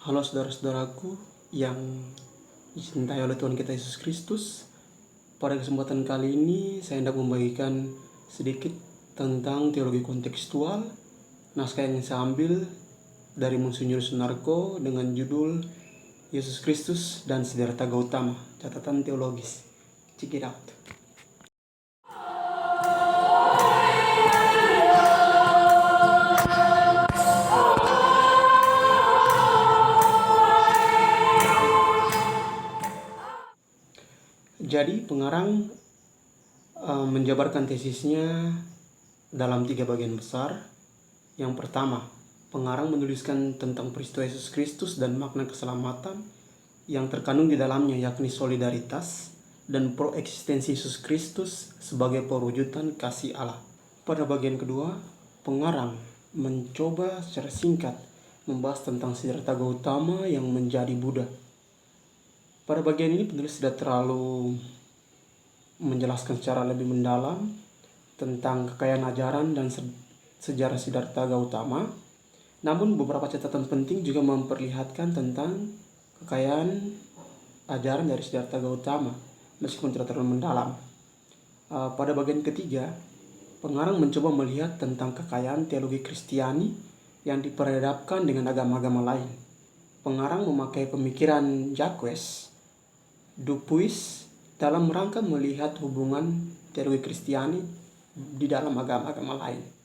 Halo saudara-saudaraku yang dicintai oleh Tuhan kita Yesus Kristus. Pada kesempatan kali ini saya hendak membagikan sedikit tentang teologi kontekstual. Naskah yang saya ambil dari Monsinyur Sunarko dengan judul Yesus Kristus dan Siddhartha Gautama, catatan teologis. Check it out. Jadi pengarang menjabarkan tesisnya dalam 3 bagian besar. Yang pertama, pengarang menuliskan tentang peristiwa Yesus Kristus dan makna keselamatan yang terkandung di dalamnya, yakni solidaritas dan proeksistensi Yesus Kristus sebagai perwujudan kasih Allah. Pada bagian kedua, pengarang mencoba secara singkat membahas tentang Siddhartha Gautama yang menjadi Buddha. Pada bagian ini penulis tidak terlalu menjelaskan secara lebih mendalam tentang kekayaan ajaran dan sejarah Siddhartha Gautama. Namun beberapa catatan penting juga memperlihatkan tentang kekayaan ajaran dari Siddhartha Gautama, meskipun tidak terlalu mendalam. Pada bagian ketiga, pengarang mencoba melihat tentang kekayaan teologi Kristiani yang diperhadapkan dengan agama-agama lain. Pengarang memakai pemikiran Jacques Dupuis dalam rangka melihat hubungan teologi Kristiani di dalam agama-agama lain.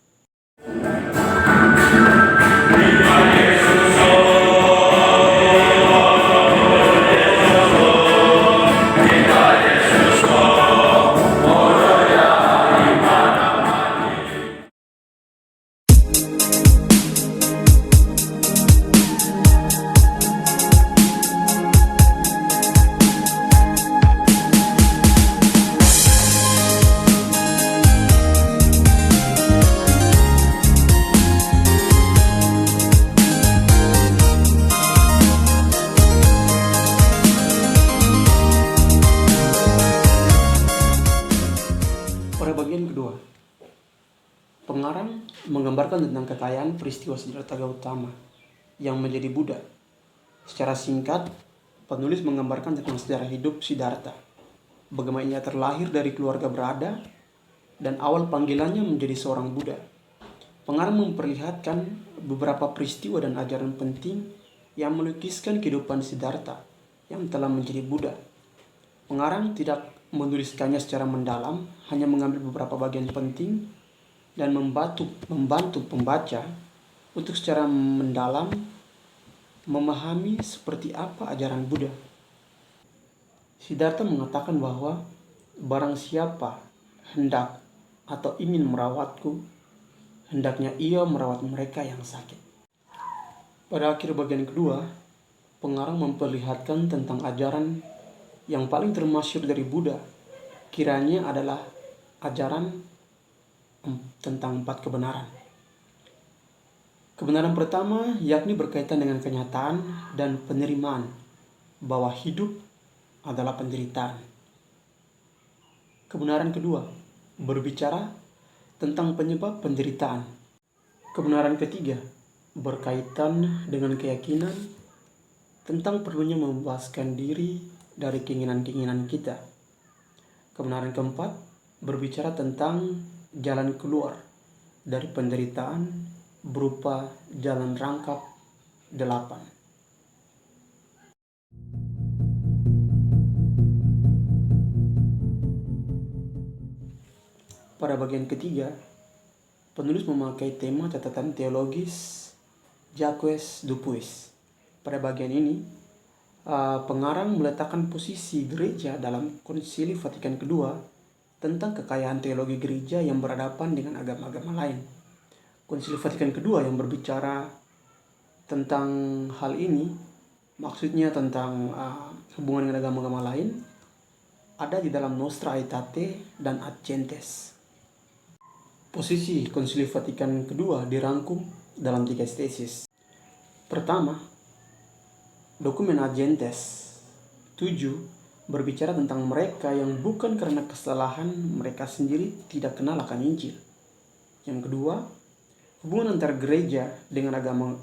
Pada bagian kedua, pengarang menggambarkan tentang kekayaan peristiwa Siddhartha Gautama yang menjadi Buddha. Secara singkat, penulis menggambarkan tentang sejarah hidup Siddhartha, bagaimana ia terlahir dari keluarga berada, dan awal panggilannya menjadi seorang Buddha. Pengarang memperlihatkan beberapa peristiwa dan ajaran penting yang melukiskan kehidupan Siddhartha yang telah menjadi Buddha. Pengarang tidak menuliskannya secara mendalam, hanya mengambil beberapa bagian penting dan membantu pembaca untuk secara mendalam memahami seperti apa ajaran Buddha. Siddhartha mengatakan bahwa barang siapa hendak atau ingin merawatku, hendaknya ia merawat mereka yang sakit. Pada akhir bagian kedua, pengarang memperlihatkan tentang ajaran yang paling termasyhur dari Buddha, kiranya adalah ajaran tentang 4 kebenaran. Kebenaran pertama yakni berkaitan dengan kenyataan dan penerimaan bahwa hidup adalah penderitaan. Kebenaran kedua berbicara tentang penyebab penderitaan. Kebenaran ketiga berkaitan dengan keyakinan tentang perlunya membebaskan diri dari keinginan-keinginan kita. Kebenaran keempat berbicara tentang jalan keluar dari penderitaan berupa jalan rangkap 8. Pada bagian ketiga, penulis memakai tema catatan teologis Jacques Dupuis. Pada bagian ini, pengarang meletakkan posisi gereja dalam Konsili Vatikan II tentang kekayaan teologi gereja yang berhadapan dengan agama-agama lain. Konsili Vatikan II yang berbicara tentang hal ini, maksudnya tentang hubungan dengan agama-agama lain, ada di dalam Nostra Aetate dan Ad Gentes. Posisi Konsili Vatikan II dirangkum dalam 3 tesis. Pertama, dokumen Ad Gentes 7 berbicara tentang mereka yang bukan karena kesalahan mereka sendiri tidak kenal akan Injil. Yang kedua, hubungan antar gereja dengan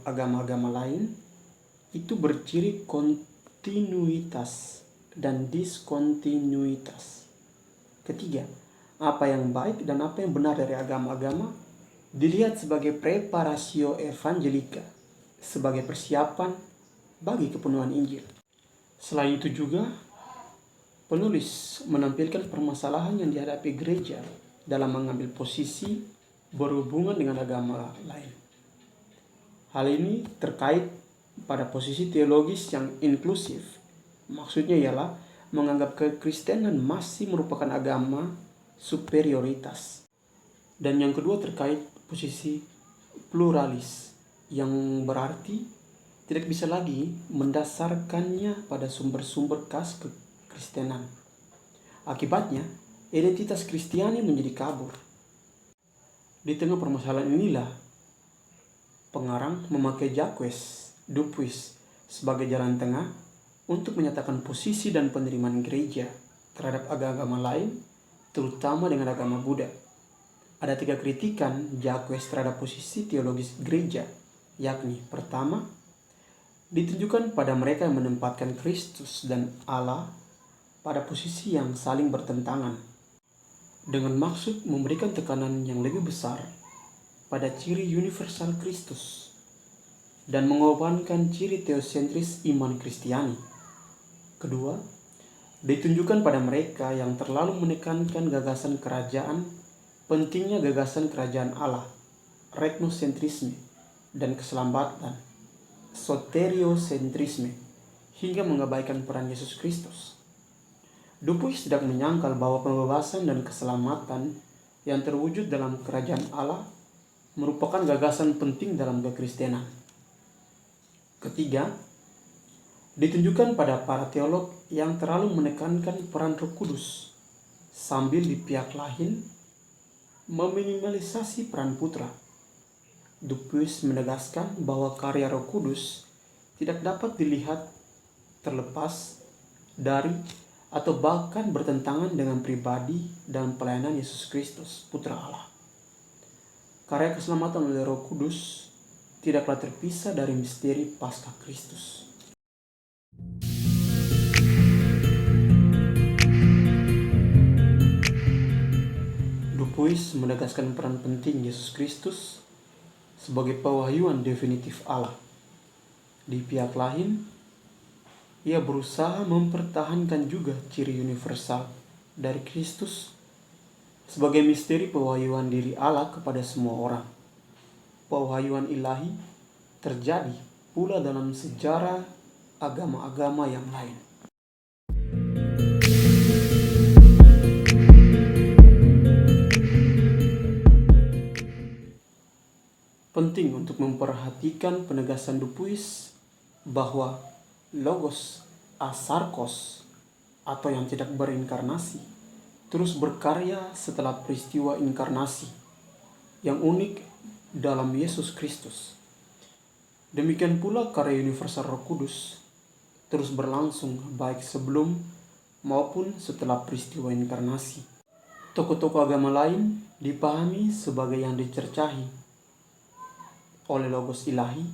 agama-agama lain. itu berciri kontinuitas dan diskontinuitas. Ketiga, apa yang baik dan apa yang benar dari agama-agama dilihat sebagai preparatio evangelica, sebagai persiapan bagi kepenuhan Injil. Selain itu juga, penulis menampilkan permasalahan yang dihadapi gereja dalam mengambil posisi berhubungan dengan agama lain. Hal ini terkait pada posisi teologis yang inklusif. Maksudnya ialah menganggap kekristenan masih merupakan agama superioritas. Dan yang kedua terkait posisi pluralis, yang berarti tidak bisa lagi mendasarkannya pada sumber-sumber khas kekristenan. Akibatnya, identitas Kristiani menjadi kabur. Di tengah permasalahan inilah, pengarang memakai Jacques Dupuis sebagai jalan tengah untuk menyatakan posisi dan penerimaan gereja terhadap agama lain, terutama dengan agama Buddha. Ada 3 kritikan Jacques terhadap posisi teologis gereja, yakni pertama, ditunjukkan pada mereka yang menempatkan Kristus dan Allah pada posisi yang saling bertentangan, dengan maksud memberikan tekanan yang lebih besar pada ciri universal Kristus dan mengorbankan ciri teosentris iman Kristiani. Kedua, ditunjukkan pada mereka yang terlalu menekankan gagasan kerajaan, pentingnya gagasan kerajaan Allah, regnocentrisme, dan keselamatan, soteriocentrisme, hingga mengabaikan peran Yesus Kristus. Dupuis tidak menyangkal bahwa pembebasan dan keselamatan yang terwujud dalam kerajaan Allah merupakan gagasan penting dalam kekristenan. Ketiga, ditunjukkan pada para teolog yang terlalu menekankan peran Roh Kudus, sambil di pihak lain meminimalisasi peran putra. Dupuis menegaskan bahwa karya Roh Kudus tidak dapat dilihat terlepas dari atau bahkan bertentangan dengan pribadi dan pelayanan Yesus Kristus, Putra Allah. Karya keselamatan oleh Roh Kudus tidaklah terpisah dari misteri Paskah Kristus. Dupuis menegaskan peran penting Yesus Kristus sebagai pewahyuan definitif Allah. Di pihak lain, ia berusaha mempertahankan juga ciri universal dari Kristus sebagai misteri pewahyuan diri Allah kepada semua orang. Pewahyuan ilahi terjadi pula dalam sejarah agama-agama yang lain. Penting untuk memperhatikan penegasan Dupuis bahwa Logos asarkos atau yang tidak berinkarnasi terus berkarya setelah peristiwa inkarnasi yang unik dalam Yesus Kristus. Demikian pula karya universal Roh Kudus terus berlangsung baik sebelum maupun setelah peristiwa inkarnasi. Tokoh-tokoh agama lain dipahami sebagai yang dicercahi oleh Logos ilahi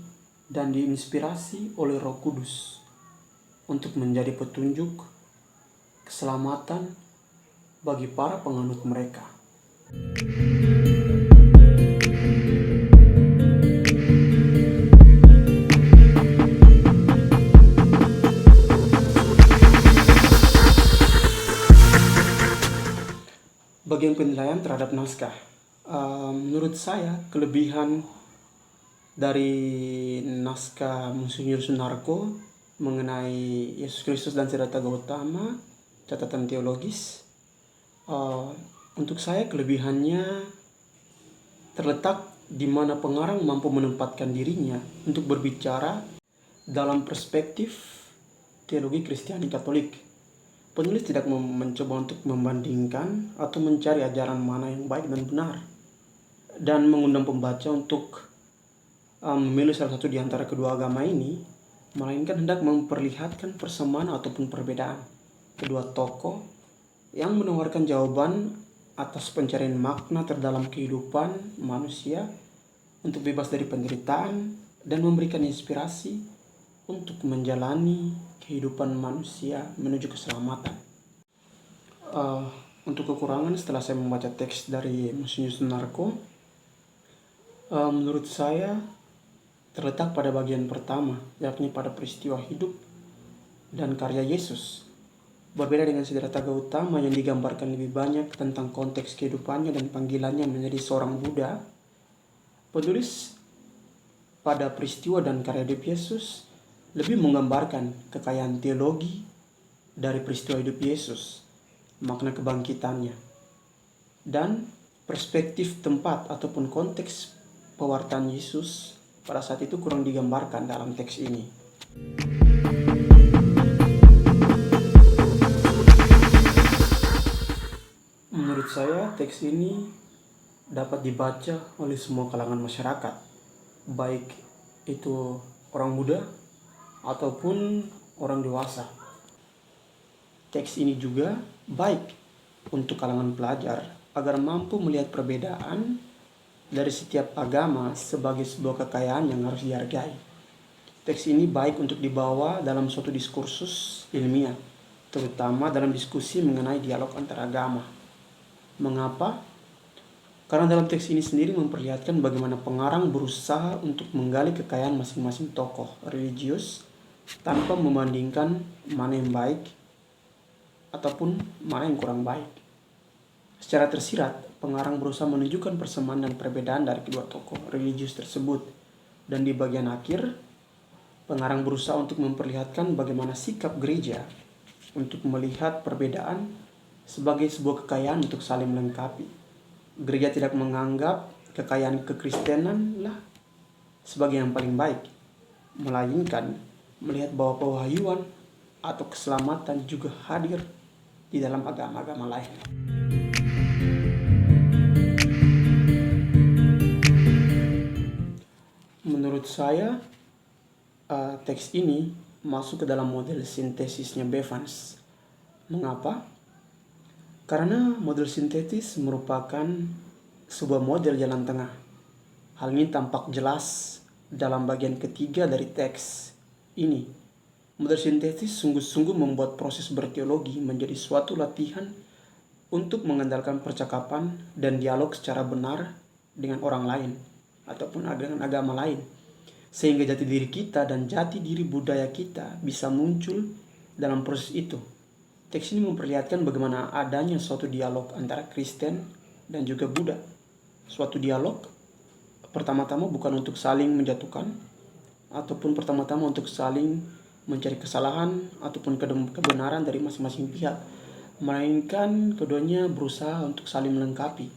dan diinspirasi oleh Roh Kudus untuk menjadi petunjuk keselamatan bagi para penganut mereka. Bagian penilaian terhadap naskah. Menurut saya, kelebihan dari naskah Monsinyur Sunarko mengenai Yesus Kristus dan Siddhartha Gautama, catatan teologis, untuk saya kelebihannya terletak di mana pengarang mampu menempatkan dirinya untuk berbicara dalam perspektif teologi Kristiani Katolik. Penulis tidak mencoba untuk membandingkan atau mencari ajaran mana yang baik dan benar, dan mengundang pembaca untuk memilih salah satu di antara kedua agama ini, melainkan hendak memperlihatkan persamaan ataupun perbedaan kedua tokoh yang menawarkan jawaban atas pencarian makna terdalam kehidupan manusia untuk bebas dari penderitaan dan memberikan inspirasi untuk menjalani kehidupan manusia menuju keselamatan. Untuk kekurangan setelah saya membaca teks dari Monsinyur Sunarko, menurut saya terletak pada bagian pertama, yakni pada peristiwa hidup dan karya Yesus. Berbeda dengan Siddhartha Gautama yang digambarkan lebih banyak tentang konteks kehidupannya dan panggilannya menjadi seorang Buddha, penulis pada peristiwa dan karya hidup Yesus lebih menggambarkan kekayaan teologi dari peristiwa hidup Yesus, makna kebangkitannya, dan perspektif tempat ataupun konteks pewartaan Yesus pada saat itu kurang digambarkan dalam teks ini. Menurut saya, teks ini dapat dibaca oleh semua kalangan masyarakat, baik itu orang muda ataupun orang dewasa. Teks ini juga baik untuk kalangan pelajar agar mampu melihat perbedaan dari setiap agama sebagai sebuah kekayaan yang harus dihargai. Teks ini baik untuk dibawa dalam suatu diskursus ilmiah, terutama dalam diskusi mengenai dialog antar agama. Mengapa? Karena dalam teks ini sendiri memperlihatkan bagaimana pengarang berusaha untuk menggali kekayaan masing-masing tokoh religius tanpa membandingkan mana yang baik ataupun mana yang kurang baik. Secara tersirat, pengarang berusaha menunjukkan persamaan dan perbedaan dari kedua tokoh religius tersebut. Dan di bagian akhir, pengarang berusaha untuk memperlihatkan bagaimana sikap gereja untuk melihat perbedaan sebagai sebuah kekayaan untuk saling melengkapi. Gereja tidak menganggap kekayaan kekristenan lah sebagai yang paling baik, melainkan melihat bahwa pewahyuan atau keselamatan juga hadir di dalam agama-agama lain. Menurut saya, teks ini masuk ke dalam model sintesisnya Bevans. Mengapa? Karena model sintetis merupakan sebuah model jalan tengah. Hal ini tampak jelas dalam bagian ketiga dari teks ini. Model sintetis sungguh-sungguh membuat proses berteologi menjadi suatu latihan untuk mengandalkan percakapan dan dialog secara benar dengan orang lain ataupun dengan agama lain, sehingga jati diri kita dan jati diri budaya kita bisa muncul dalam proses itu. Teks ini memperlihatkan bagaimana adanya suatu dialog antara Kristen dan juga Buddha. Suatu dialog pertama-tama bukan untuk saling menjatuhkan ataupun pertama-tama untuk saling mencari kesalahan ataupun kebenaran dari masing-masing pihak, melainkan keduanya berusaha untuk saling melengkapi,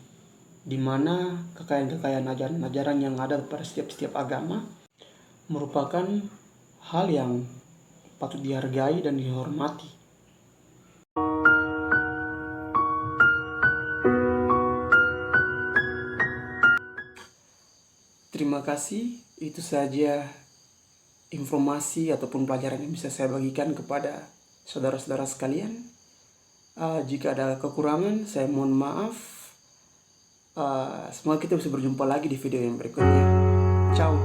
di mana kekayaan-kekayaan ajaran-ajaran yang ada pada setiap agama merupakan hal yang patut dihargai dan dihormati. Terima kasih, itu saja informasi ataupun pelajaran yang bisa saya bagikan kepada saudara-saudara sekalian. Jika ada kekurangan, saya mohon maaf. Semoga kita bisa berjumpa lagi di video yang berikutnya. Ciao.